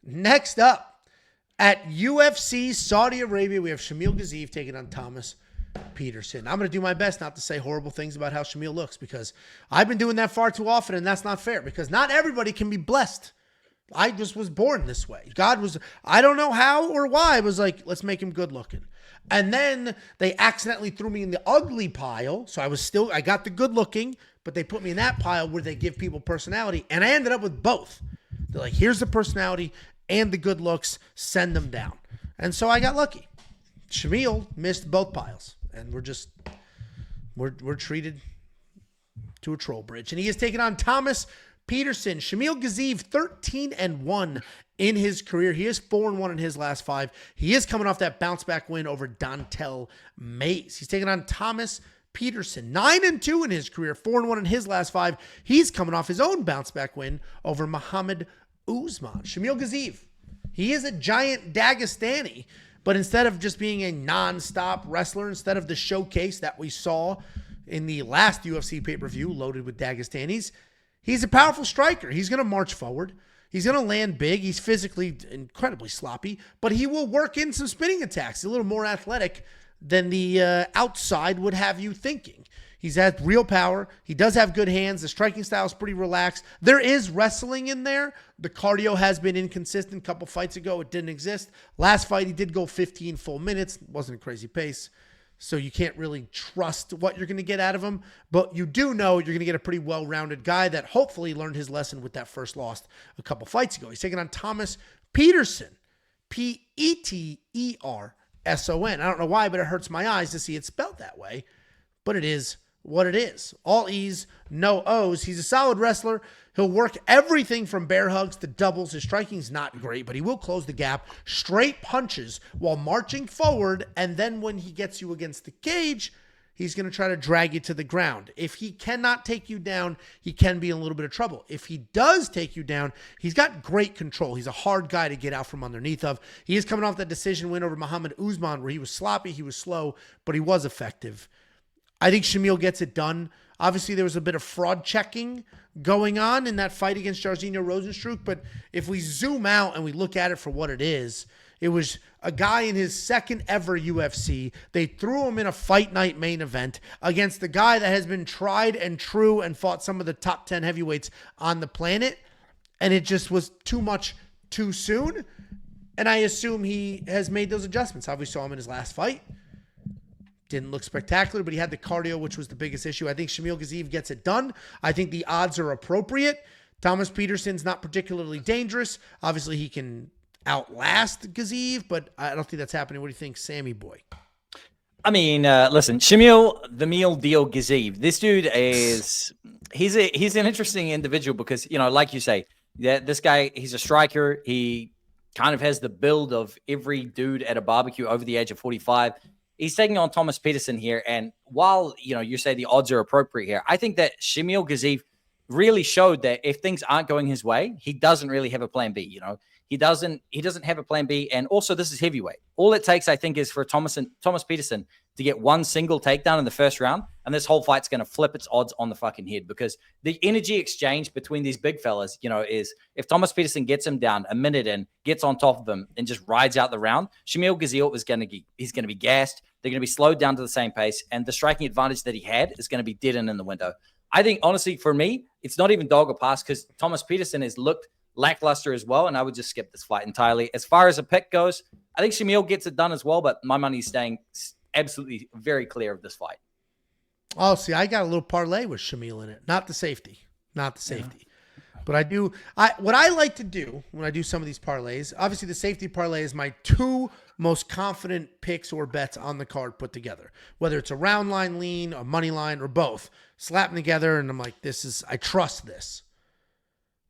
Next up, at UFC Saudi Arabia, we have Shamil Gaziev taking on Thomas Petersen. I'm going to do my best not to say horrible things about how Shamil looks, because I've been doing that far too often, and that's not fair, because not everybody can be blessed. I just was born this way. God was, I don't know how or why, was like, let's make him good looking. And then they accidentally threw me in the ugly pile. So I got the good looking, but they put me in that pile where they give people personality. And I ended up with both. They're like, here's the personality and the good looks, send them down. And so I got lucky. Shamil missed both piles. And we're treated to a troll bridge. And he is taking on Thomas Petersen. Shamil Gaziev, 13-1 in his career. He is 4-1 in his last 5. He is coming off that bounce back win over Dontel Mays. He's taking on Thomas Petersen, 9-2 in his career, 4-1 in his last 5. He's coming off his own bounce back win over Muhammad Usman. Shamil Gaziev, he is a giant Dagestani, but instead of just being a non-stop wrestler, instead of the showcase that we saw in the last UFC pay-per-view loaded with Dagestanis, he's a powerful striker. He's going to march forward. He's going to land big. He's physically incredibly sloppy, but he will work in some spinning attacks. He's a little more athletic than the outside would have you thinking. He's had real power. He does have good hands. The striking style is pretty relaxed. There is wrestling in there. The cardio has been inconsistent. A couple fights ago, it didn't exist. Last fight, he did go 15 full minutes. Wasn't a crazy pace. So you can't really trust what you're going to get out of him. But you do know you're going to get a pretty well-rounded guy that hopefully learned his lesson with that first loss a couple fights ago. He's taking on Thomas Petersen. Peterson. I don't know why, but it hurts my eyes to see it spelled that way. But it is what it is. All E's, no O's. He's a solid wrestler. He'll work everything from bear hugs to doubles. His striking's not great, but he will close the gap. Straight punches while marching forward, and then when he gets you against the cage, he's going to try to drag you to the ground. If he cannot take you down, he can be in a little bit of trouble. If he does take you down, he's got great control. He's a hard guy to get out from underneath of. He is coming off that decision win over Muhammad Usman, where he was sloppy, he was slow, but he was effective. I think Shamil gets it done. Obviously, there was a bit of fraud checking going on in that fight against Jairzinho Rozenstruik, but if we zoom out and we look at it for what it is, it was a guy in his second ever UFC. They threw him in a fight night main event against the guy that has been tried and true and fought some of the top 10 heavyweights on the planet, and it just was too much too soon, and I assume he has made those adjustments. How we saw him in his last fight. Didn't look spectacular, but he had the cardio, which was the biggest issue. I think Shamil Gaziev gets it done. I think the odds are appropriate. Thomas Petersen's not particularly dangerous. Obviously, he can outlast Gaziev, but I don't think that's happening. What do you think, Sammy boy? I mean, listen, Shamil, the meal deal Gaziev. This dude is, he's an interesting individual because, you know, like you say, this guy, he's a striker. He kind of has the build of every dude at a barbecue over the age of 45. He's taking on Thomas Petersen here. And while, you know, you say the odds are appropriate here, I think that Shamil Gaziev really showed that if things aren't going his way, he doesn't really have a plan B. You know, he doesn't have a plan B. And also, this is heavyweight. All it takes, I think, is for Thomas Petersen to get one single takedown in the first round, and this whole fight's going to flip its odds on the fucking head, because the energy exchange between these big fellas, you know, is if Thomas Petersen gets him down a minute in, gets on top of him, and just rides out the round, Shamil Gaziev is going to be gassed. They're going to be slowed down to the same pace, and the striking advantage that he had is going to be dead in the window. I think, honestly, for me, it's not even dog or pass, because Thomas Petersen has looked lackluster as well, and I would just skip this fight entirely. As far as a pick goes, I think Shamil gets it done as well, but my money's staying absolutely very clear of this fight. Oh, see, I got a little parlay with Shamil in it. Not the safety. Yeah. But what I like to do when I do some of these parlays, obviously the safety parlay is my two most confident picks or bets on the card put together. Whether it's a round line lean, a money line, or both. Slap them together, and I'm like, I trust this.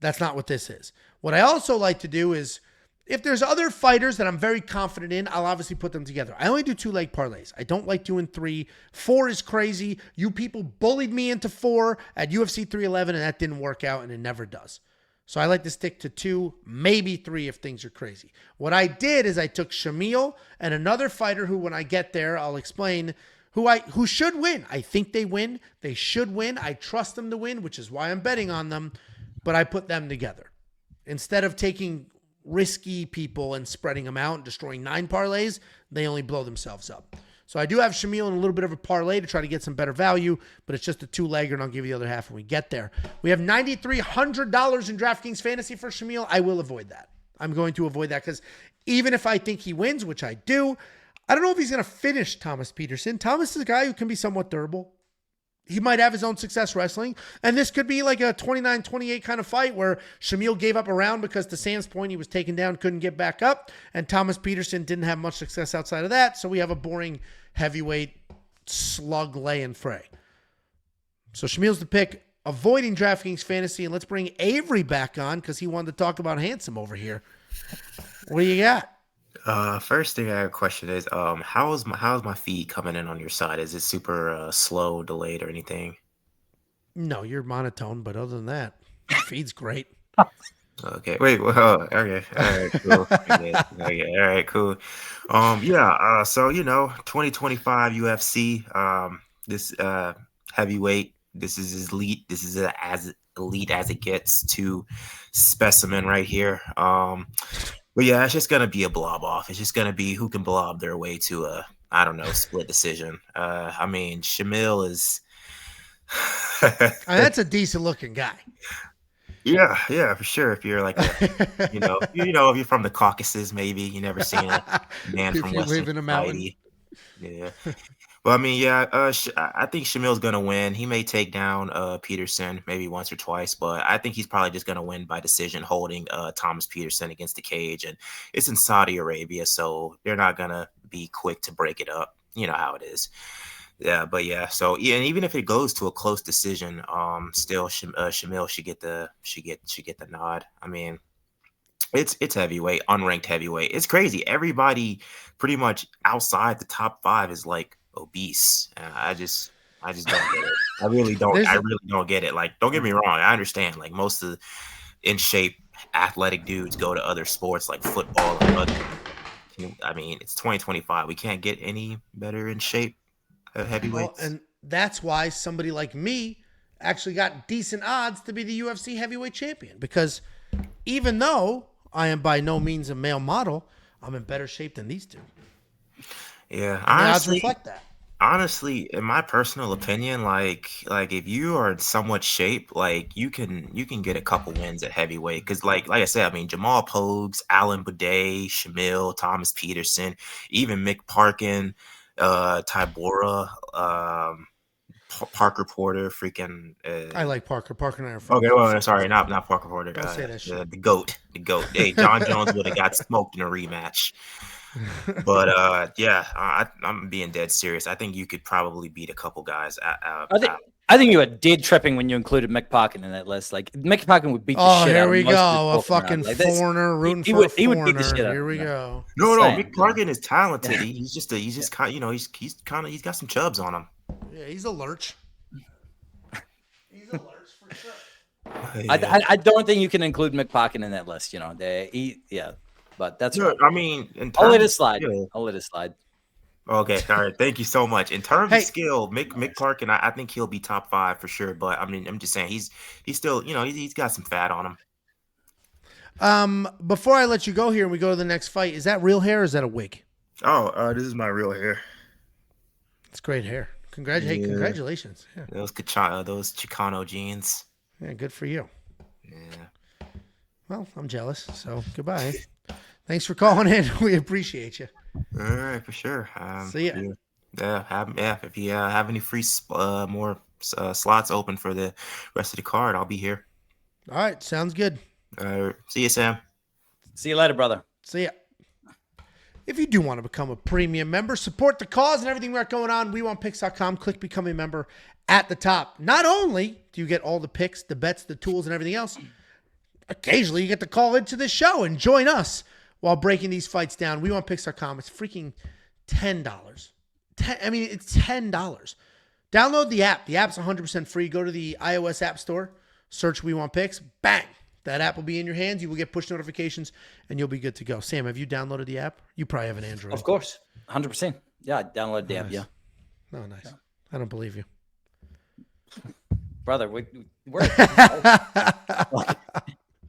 That's not what this is. What I also like to do is, if there's other fighters that I'm very confident in, I'll obviously put them together. I only do 2-leg parlays. I don't like doing 3. 4 is crazy. You people bullied me into 4 at UFC 311, and that didn't work out, and it never does. So I like to stick to 2, maybe 3 if things are crazy. What I did is I took Shamil and another fighter who, when I get there, I'll explain, who should win. I think they win. They should win. I trust them to win, which is why I'm betting on them. But I put them together. Instead of taking risky people and spreading them out and destroying 9 parlays, they only blow themselves up. So I do have Shamil in a little bit of a parlay to try to get some better value, but it's just a 2-legger, and I'll give you the other half when we get there. We have $9,300 in DraftKings Fantasy for Shamil. I will avoid that. I'm going to avoid that because even if I think he wins, which I do, I don't know if he's going to finish Thomas Petersen. Thomas is a guy who can be somewhat durable. He might have his own success wrestling. And this could be like a 29-28 kind of fight where Shamil gave up a round because to Sam's point, he was taken down, couldn't get back up. And Thomas Petersen didn't have much success outside of that. So we have a boring heavyweight slug laying fray. So Shamil's the pick, avoiding DraftKings Fantasy. And let's bring Avery back on because he wanted to talk about Handsome over here. What do you got? First thing I have a question is, how's my feed coming in on your side? Is it super slow, delayed, or anything? No, you're monotone, but other than that, feed's great. Okay, wait, well, okay, all right, cool. Okay, all right, cool. So 2025 UFC, this heavyweight, this is as elite, this is as elite as it gets to specimen right here. But yeah, it's just gonna be a blob off. It's just gonna be who can blob their way to a, I don't know, split decision. I mean, Shamil is That's a decent looking guy. Yeah, for sure. If you're like if you're from the Caucasus, maybe you never seen a man If from you Western live in a mountain. society. Yeah. Well, I mean, yeah, I think Shamil's gonna win. He may take down Petersen maybe once or twice, but I think he's probably just gonna win by decision, holding Thomas Petersen against the cage. And it's in Saudi Arabia, so they're not gonna be quick to break it up. You know how it is. Yeah, but yeah. So yeah, and even if it goes to a close decision, still Shamil should get the nod. I mean, it's heavyweight, unranked heavyweight. It's crazy. Everybody pretty much outside the top 5 is like obese. I just don't get it. I really don't get it. Like, don't get me wrong. I understand. Like, most of the in shape athletic dudes go to other sports like football and rugby. I mean, it's 2025. We can't get any better in shape heavyweights. Well, and that's why somebody like me actually got decent odds to be the UFC heavyweight champion, because even though I am by no means a male model, I'm in better shape than these two. Yeah, and the odds reflect that. Honestly, in my personal opinion, like if you are in somewhat shape, like you can get a couple wins at heavyweight. Because like I said, I mean, Jamal Pogues, Alan Boudet, Shamil, Thomas Petersen, even Mick Parkin, Tybora, Parker Porter, freaking. I like Parker. Parker and I are friends. Okay, well, sorry, not Parker Porter. Don't say that shit. The GOAT. Hey, John Jones would have got smoked in a rematch. But yeah, I'm being dead serious. I think you could probably beat a couple guys. I think you were dead tripping when you included Mick Parkin in that list. Like, Mick Parkin would beat the shit out of most of the a fucking like, foreigner rooting he for would, a he would foreigner. beat the shit out Here of we him. go. No, Mick Parkin is talented. He's kind, he's got some chubs on him. Yeah, he's a lurch. He's a lurch for sure. I don't think you can include Mick Parkin in that list. But that's right. I mean, I'll let it slide. I'll let it slide. Okay, all right. Thank you so much. In terms of skill, Mick Parkin, I think he'll be top 5 for sure. But I mean, I'm just saying he's still, he's got some fat on him. Before I let you go here and we go to the next fight, is that real hair or is that a wig? Oh, this is my real hair. It's great hair. Congratulations. Yeah. Those Chicano jeans. Yeah, good for you. Yeah. Well, I'm jealous, so goodbye. Thanks for calling in. We appreciate you. All right, for sure. See ya. If you have any free more slots open for the rest of the card, I'll be here. All right, sounds good. See you, Sam. See you later, brother. See ya. If you do want to become a premium member, support the cause and everything we got going on, WeWantPicks.com. Click Become a Member at the top. Not only do you get all the picks, the bets, the tools, and everything else, occasionally you get to call into this show and join us while breaking these fights down. WeWantPicks.com. It's freaking $10. It's $10. Download the app. The app's 100% free. Go to the iOS App Store, search We Want Picks. Bang! That app will be in your hands. You will get push notifications, and you'll be good to go. Sam, have you downloaded the app? You probably have an Android. Of course. 100%. Yeah, I downloaded the app, yeah. Oh, nice. Yeah. I don't believe you. Brother, we're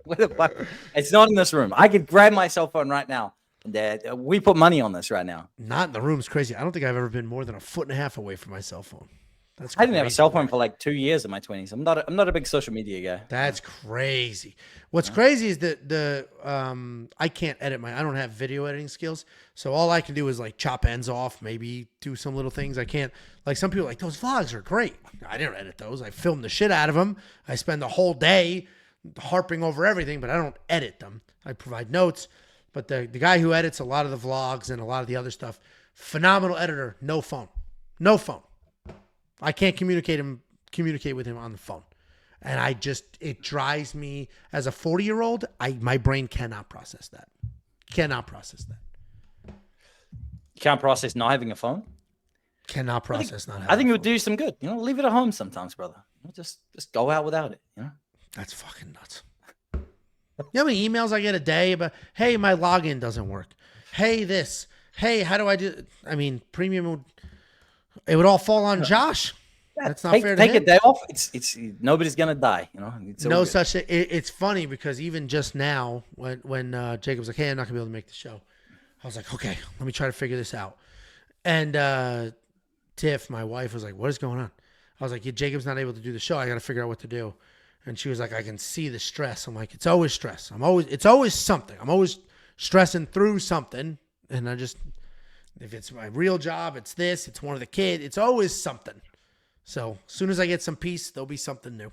Where the fuck? It's not in this room. I could grab my cell phone right now. And we put money on this right now. Not in the room's crazy. I don't think I've ever been more than a foot and a half away from my cell phone. That's I didn't have a cell phone for like 2 years in my 20s. I'm not a big social media guy. That's crazy. What's crazy is that I can't edit I don't have video editing skills. So all I can do is like chop ends off, maybe do some little things. I can't, like some people are like, those vlogs are great. I didn't edit those. I filmed the shit out of them. I spend the whole day harping over everything, but I don't edit them. I provide notes. But the guy who edits a lot of the vlogs and a lot of the other stuff, phenomenal editor, no phone. No phone. I can't communicate with him on the phone. And it drives me as a 40-year-old, my brain cannot process that. Cannot process that. You can't process not having a phone? Cannot process not having I think a it would phone. do some good. Leave it at home sometimes, brother. Just go out without it, That's fucking nuts. You know how many emails I get a day about, hey, my login doesn't work. Hey, this. Hey, how do I do? I mean, premium it would all fall on Josh. That's not fair to him. Take a day off. It's nobody's gonna die. It's no such thing. It's funny because even just now, when Jacob's like, "Hey, I'm not gonna be able to make the show," I was like, "Okay, let me try to figure this out." And Tiff, my wife, was like, "What is going on?" I was like, "Yeah, Jacob's not able to do the show. I got to figure out what to do." And she was like, "I can see the stress." I'm like, "It's always stress. It's always something. I'm always stressing through something." And if it's my real job, it's this, it's one of the kids, it's always something. So as soon as I get some peace, there'll be something new.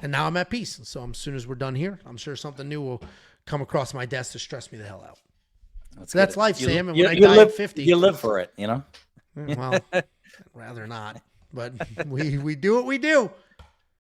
And now I'm at peace. So as soon as we're done here, I'm sure something new will come across my desk to stress me the hell out. That's life, Sam. And when I die at 50, you live for it, Well, I'd rather not. But we do what we do.